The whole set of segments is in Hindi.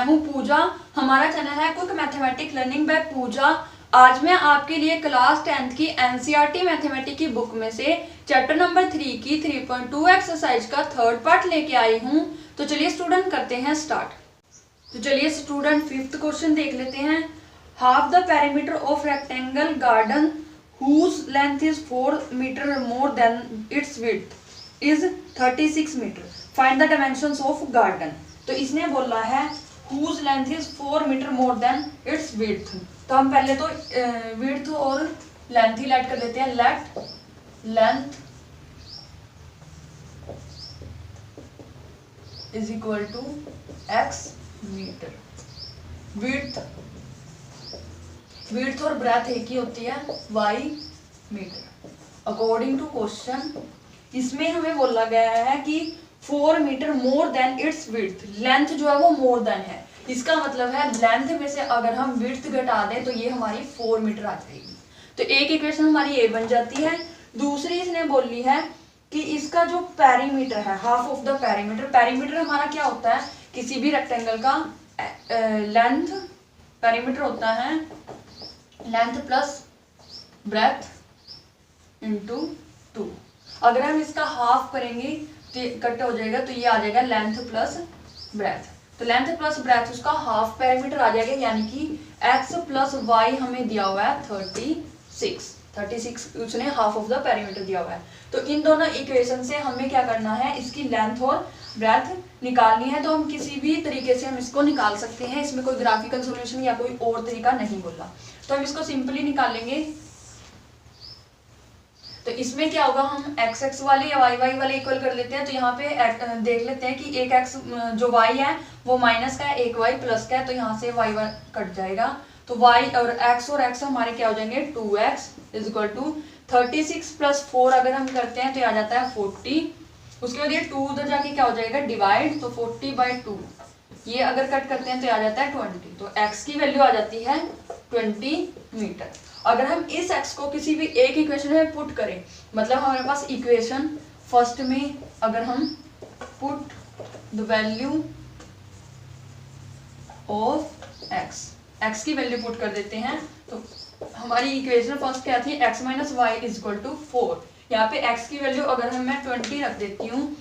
हूँ पूजा, हमारा चैनल है क्विक मैथमेटिक्स लर्निंग बाय पूजा। आज मैं आपके लिए क्लास 10th की एनसीईआरटी मैथमेटिक्स की बुक में से चैप्टर नंबर 3 की 3.2 एक्सरसाइज का थर्ड पार्ट लेके आई हूँ। तो चलिए स्टूडेंट करते हैं स्टार्ट। तो चलिए स्टूडेंट फिफ्थ क्वेश्चन देख लेते हैं। Half the perimeter of rectangle garden whose length is 4 meter more than its width is 36 meter. Find the dimensions of garden. तो इसने बोला है whose length is 4 meter more than its width. तो हम पहले तो width और length ही लेट कर देते हैं। let length is equal to x meter. width और ब्रेथ एक ही होती है y metre. According to question इसमें हमें बोला गया है कि 4 metre more than its width, length जो है वो मोर देन है। इसका मतलब है लेंथ में से अगर हम विड्थ घटा दें तो ये हमारी 4 मीटर आ जाएगी। तो एक इक्वेशन हमारी ये बन जाती है। दूसरी इसने बोली है कि इसका जो पेरीमीटर है, half of the perimeter, perimeter हमारा क्या होता है, किसी भी रेक्टेंगल का लेंथ, पेरीमीटर होता है लेंथ प्लस ब्रेथ इंटू 2। अगर हम इसका हाफ करेंगे तो कट हो जाएगा, तो ये आ जाएगा लेंथ प्लस ब्रेथ। तो लेंथ प्लस ब्रेथ उसका हाफ पेरीमीटर आ जाएगा, यानी कि x प्लस वाई हमें दिया हुआ है 36 उसने हाफ ऑफ द पेरीमीटर दिया हुआ है। तो इन दोनों इक्वेशन से हमें क्या करना है, इसकी लेंथ और ब्रेथ निकालनी है। तो हम किसी भी तरीके से हम इसको निकाल सकते हैं, इसमें कोई ग्राफिकल सॉल्यूशन या कोई और तरीका नहीं बोला। तो हम इसको सिंपली निकालेंगे। तो इसमें क्या होगा, हम एक्स एक्स वाले या वाई वाई वाले इक्वल कर लेते हैं। तो यहाँ पे देख लेते हैं कि एक एक्स जो वाई है वो माइनस का है, एक वाई प्लस का है, तो यहाँ से वाई कट जाएगा। तो वाई और एक्स हमारे क्या हो जाएंगे, 2x is equal to 36 plus 4 अगर हम करते हैं तो आ जाता है 40। उसके बाद ये 2 उधर जाके क्या हो जाएगा, डिवाइड, तो 40/2 ये अगर कट करते हैं तो आ जाता है 20। तो x की वैल्यू आ जाती है 20 मीटर। अगर हम इस x को किसी भी एक इक्वेशन में पुट करें, मतलब हमारे पास इक्वेशन फर्स्ट में अगर हम put the value of x की वैल्यू पुट कर देते हैं, तो हमारी इक्वेशन फर्स्ट क्या थी, x minus y is equal to 4। यहाँ पे x की वैल्यू अगर हम मैं 20 रख देती हूँ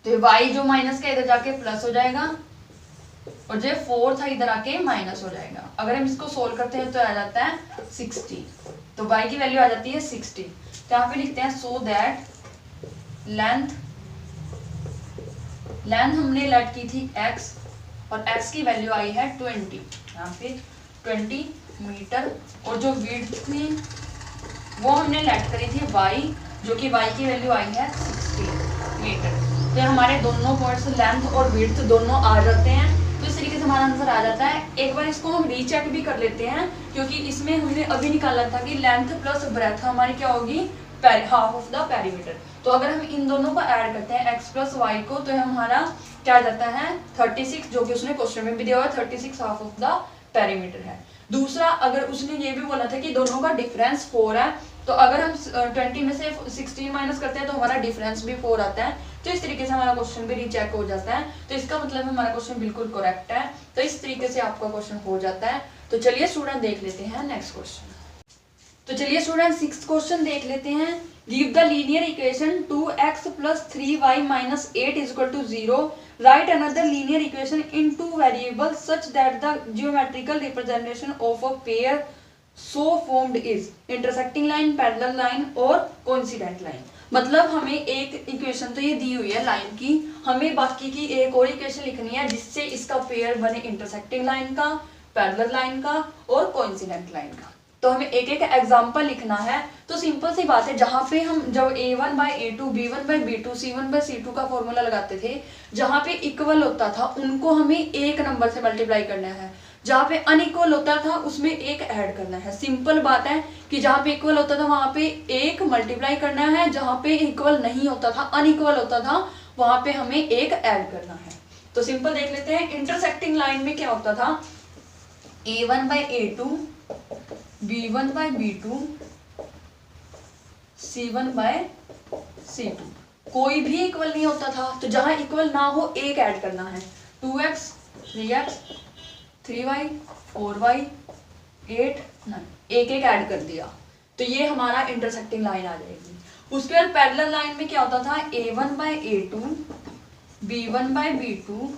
तो y जो माइनस का इधर जाके प्लस हो जाएगा और जो 4 था इधर आके माइनस हो जाएगा। अगर हम इसको सोल्व करते हैं तो आ जाता है 60। तो y की वैल्यू आ जाती है 60। तो यहाँ पे लिखते हैं सो दैट लेंथ हमने लेट की थी x और x की वैल्यू आई है 20, यहाँ पे 20 मीटर। और जो विड्थ थी वो हमने लेट करी थी y, जो कि y की वैल्यू आई है 60 मीटर। तो हमारे दोनों पॉइंट्स लेंथ और विड्थ दोनों आ जाते हैं। तो इस तरीके से हमारा आंसर आ जाता है। एक बार इसको हम रीचेक भी कर लेते हैं, क्योंकि इसमें हमने अभी निकाला था कि लेंथ प्लस ब्रेथ हमारी क्या होगी, हाफ ऑफ द पेरीमीटर। तो अगर हम इन दोनों को ऐड करते हैं x प्लस वाई को, तो हमारा क्या आ जाता है 36, जो कि उसने क्वेश्चन में भी दिया हुआ है, 36 हाफ ऑफ द पेरीमीटर है। दूसरा, अगर उसने ये भी बोला था कि दोनों का डिफरेंस 4 है, तो अगर हम 20 में से 16 माइनस करते हैं तो हमारा डिफरेंस भी 4 आता है। तो इस तरीके से हमारा क्वेश्चन भी रीचेक हो जाता है। तो इसका मतलब हमारा क्वेश्चन बिल्कुल करेक्ट है। तो इस तरीके से आपका क्वेश्चन हो जाता है। तो चलिए स्टूडेंट देख लेते हैं नेक्स्ट क्वेश्चन। तो चलिए स्टूडेंट सिक्स्थ क्वेश्चन देख लेते हैं। Give the linear equation 2x plus 3y minus 8 is equal to 0। Write another linear equation in 2 variables such that the geometrical representation of a pair so formed is intersecting line, parallel line और कोइंसिडेंट लाइन। मतलब हमें एक इक्वेशन तो ये दी हुई है लाइन की, हमें बाकी की एक और इक्वेशन लिखनी है जिससे इसका पेयर बने इंटरसेक्टिंग लाइन का, पैरेलल लाइन का और कोइंसिडेंट लाइन का। तो हमें एक एक एग्जांपल लिखना है। तो सिंपल सी बात है, जहाँ पे हम जब a1/a2 b1/b2 c1/c2 का फॉर्मूला लगाते थे, जहाँ पे इक्वल होता था उनको हमें एक नंबर से मल्टीप्लाई करना है, जहाँ पे अनइक्वल होता था उसमें एक ऐड करना है। सिंपल बात है कि जहाँ पे इक्वल होता था वहां पे एक मल्टीप्लाई करना है, जहाँ पे इक्वल नहीं होता था, अनइक्वल होता था, वहां पे हमें एक ऐड करना है। तो सिंपल देख लेते हैं। इंटरसेक्टिंग लाइन में क्या होता था, a1/a2 b1/b2 c1/c2 कोई भी इक्वल नहीं होता था। तो जहां इक्वल ना हो एक ऐड करना है। 2x 3x 3y 4y 8 9 एक एक ऐड कर दिया तो ये हमारा इंटरसेक्टिंग लाइन आ जाएगी। उसके बाद पैरेलल लाइन में क्या होता था, a1/a2 b1/b2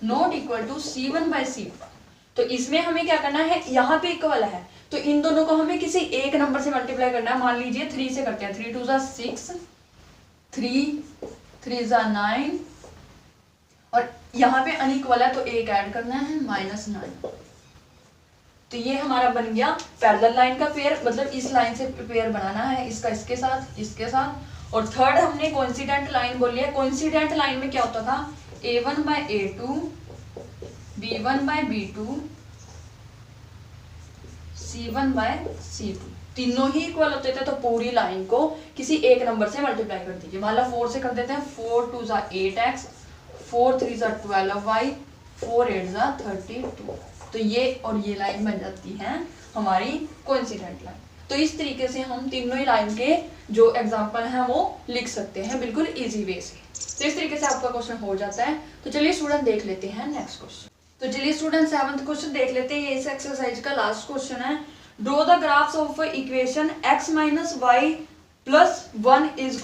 not equal to c1/c2। तो इसमें हमें क्या करना है, यहाँ पे इक्वल है तो इन दोनों को हमें किसी एक नंबर से मल्टीप्लाई करना है। मान लीजिए 3 से करते हैं, 3 2 6 3 3 9 और यहाँ पे अनइक्वल है तो एक ऐड करना है -9। तो ये हमारा बन गया पैरेलल लाइन का पेयर, मतलब इस लाइन से पेयर बनाना है, इसका इसके साथ इसके साथ। और थर्ड हमने कोइंसिडेंट लाइन बोली है। कोइंसिडेंट लाइन में क्या होता था, a1/a2 b1/b2 c1/c2 तीनों ही इक्वल होते थे तो पूरी लाइन को किसी एक नंबर से मल्टीप्लाई कर दीजिए। मान लो 4 से कर देते हैं, 4 2 8x 4 3 12y 4 8 32। तो ये और ये लाइन बन जाती है हमारी कोइंसिडेंट लाइन। तो इस तरीके से हम तीनों ही लाइन के जो एग्जांपल हैं वो लिख सकते हैं बिल्कुल इजी वे से। तो इस तरीके से आपका क्वेश्चन हो जाता है। तो चलिए स्टूडेंट देख लेते हैं नेक्स्ट क्वेश्चन। तो चलिए स्टूडेंट 7th क्वेश्चन देख लेते हैं। ये इस एक्सरसाइज का लास्ट क्वेश्चन है। Draw the graphs of equation x - y + 1 =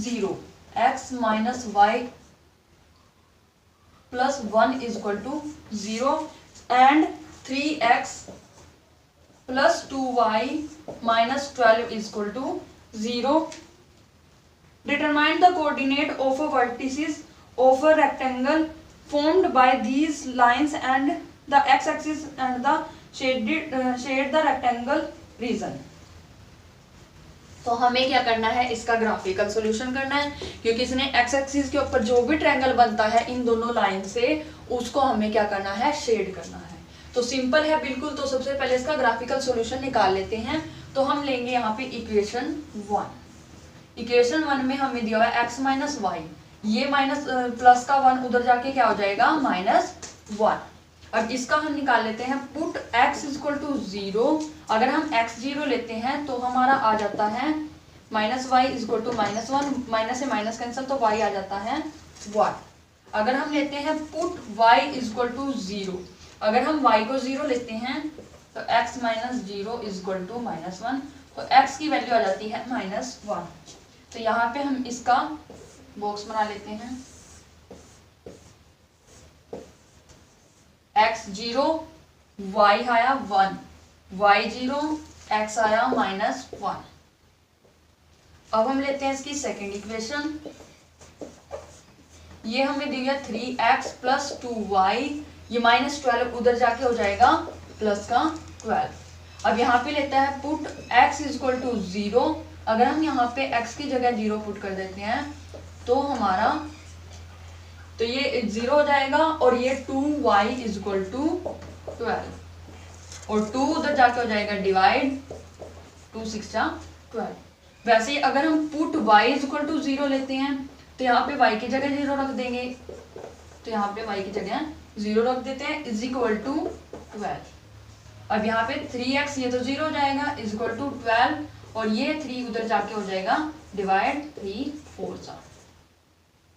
0, x - y + 1 = 0 and 3x + 2y - 12 = 0. Determine the coordinate of a vertices of a rectangle formed by these lines and the x-axis and the shade the rectangle region. तो हमें क्या करना है, इसका ग्राफिकल सॉल्यूशन करना है क्योंकि इसने एक्स एक्सिस के ऊपर जो भी ट्रायंगल बनता है इन दोनों लाइन से उसको हमें क्या करना है, शेड करना है। तो सिंपल है बिल्कुल। तो सबसे पहले इसका ग्राफिकल सॉल्यूशन निकाल लेते हैं। तो हम लेंगे यहाँ पे इक्वेशन 1। इक्वेशन 1 में हमें दिया हुआ है x - y, ये माइनस प्लस का 1 उधर जाके क्या हो जाएगा -1। अब इसका हम निकाल लेते हैं, पुट x = 0। अगर हम x 0 लेते हैं तो हमारा आ जाता है -y = -1, माइनस से माइनस कैंसिल तो y आ जाता है 1। अगर हम लेते हैं पुट y = 0, अगर हम y को 0 लेते हैं तो x - 0 = -1, तो x की वैल्यू आ जाती है -1। तो यहाँ पे हम इसका बॉक्स बना लेते हैं। x 0 y आया 1, y 0 x आया -1। अब हम लेते हैं इसकी सेकेंड इक्वेशन। ये हमें दी है 3x + 2y, ये -12 उधर जाके हो जाएगा प्लस का 12। अब यहाँ पे लेता है पुट x = 0। अगर हम यहाँ पे x की जगह 0 पुट कर देते हैं तो हमारा तो ये 0 हो जाएगा और ये 2y = 12 और 2 उधर जाके हो जाएगा डिवाइड, 2 6 12। वैसे ही अगर हम पुट y = 0 लेते हैं तो यहाँ पे y की जगह 0 रख देंगे, तो यहाँ पे y की जगह 0 रख देते हैं = 12। अब यहाँ पे 3x ये तो 0 हो जाएगा = 12 और ये 3 उधर जाके हो जाएगा डिवाइड 3 4 सा।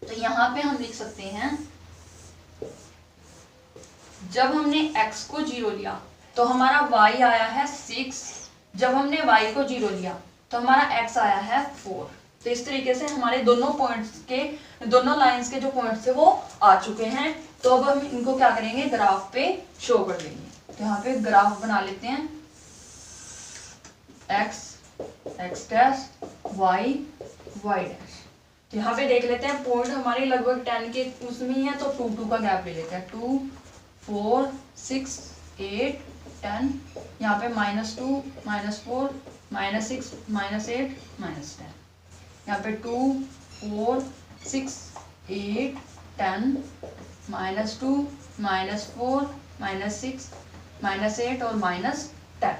तो यहाँ पे हम लिख सकते हैं जब हमने x को 0 लिया तो हमारा y आया है 6, जब हमने y को 0 लिया तो हमारा x आया है 4। तो इस तरीके से हमारे दोनों पॉइंट्स के, दोनों लाइंस के जो पॉइंट्स थे वो आ चुके हैं। तो अब हम इनको क्या करेंगे, ग्राफ पे शो कर देंगे। तो यहाँ पे ग्राफ बना लेते हैं, x x dash y y dash. तो यहाँ पे देख लेते हैं पॉइंट हमारे लगभग 10 के उसमें ही है तो 2 2 का गैप ले लेते हैं। 2 4 6 8 10, यहाँ पे -2 -4 -6 -8 -10, यहाँ पे 2 4 6 8 10 -2 -4 -6 -8 और -10।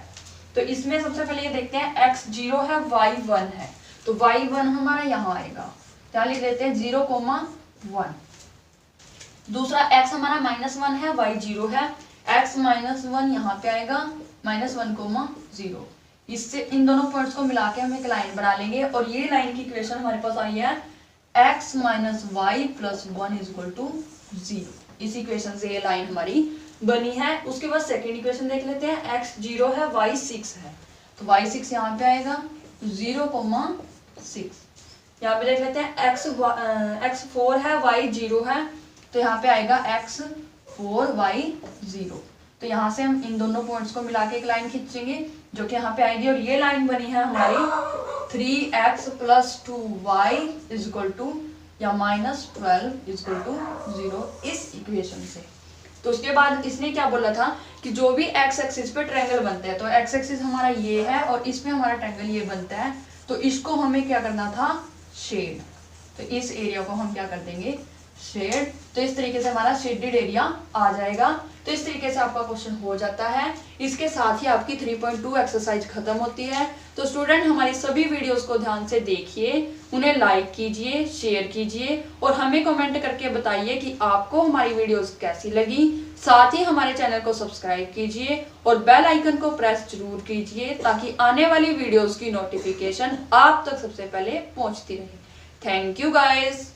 तो इसमें सबसे पहले ये देखते हैं x 0 है y 1 है, तो y 1 हमारा यहाँ आएगा, क्या लिख लेते हैं 0,1। दूसरा x हमारा -1 है y 0 है, x -1 यहाँ पे आएगा -1,0। इससे इन दोनों पॉइंट्स को मिला के हम एक लाइन बना लेंगे और ये लाइन की इक्वेशन हमारे पास आई है x - y + 1 = 0। इस इक्वेशन से ये लाइन हमारी बनी है। उसके बाद सेकेंड इक्वेशन देख लेते हैं, x 0 है y 6 है, तो y 6 यहाँ पे आएगा 0,6। यहाँ पे देख लेते हैं x 4 है y 0 है, तो यहाँ पे आएगा x 4 y 0। तो यहाँ से हम इन दोनों पॉइंट्स को मिला के एक लाइन खींचेंगे जो कि यहाँ पे आएगी, और ये लाइन बनी है हमारी 3x + 2y = या -12 = 0 इस इक्वेशन से। तो उसके बाद इसने क्या बोला था कि जो भी x एक्सिस पे ट्रायंगल बनते हैं, तो x एक्सिस हमारा ये है और इसमें हमारा ट्रायंगल ये बनता है, तो इसको हमें क्या करना था, शेड। तो इस एरिया को हम क्या कर देंगे, शेड। तो इस तरीके से हमारा शेडेड एरिया आ जाएगा। तो इस तरीके से आपका क्वेश्चन हो जाता है। इसके साथ ही आपकी 3.2 एक्सरसाइज खत्म होती है। तो स्टूडेंट हमारी सभी वीडियोस को ध्यान से देखिए, उन्हें लाइक कीजिए, शेयर कीजिए और हमें कमेंट करके बताइए कि आपको हमारी वीडियोस कैसी लगी। साथ ही हमारे चैनल को सब्सक्राइब कीजिए और बेल आइकन को प्रेस जरूर कीजिए ताकि आने वाली वीडियोस की नोटिफिकेशन आप तक सबसे पहले पहुंचती रहे। Thank you guys.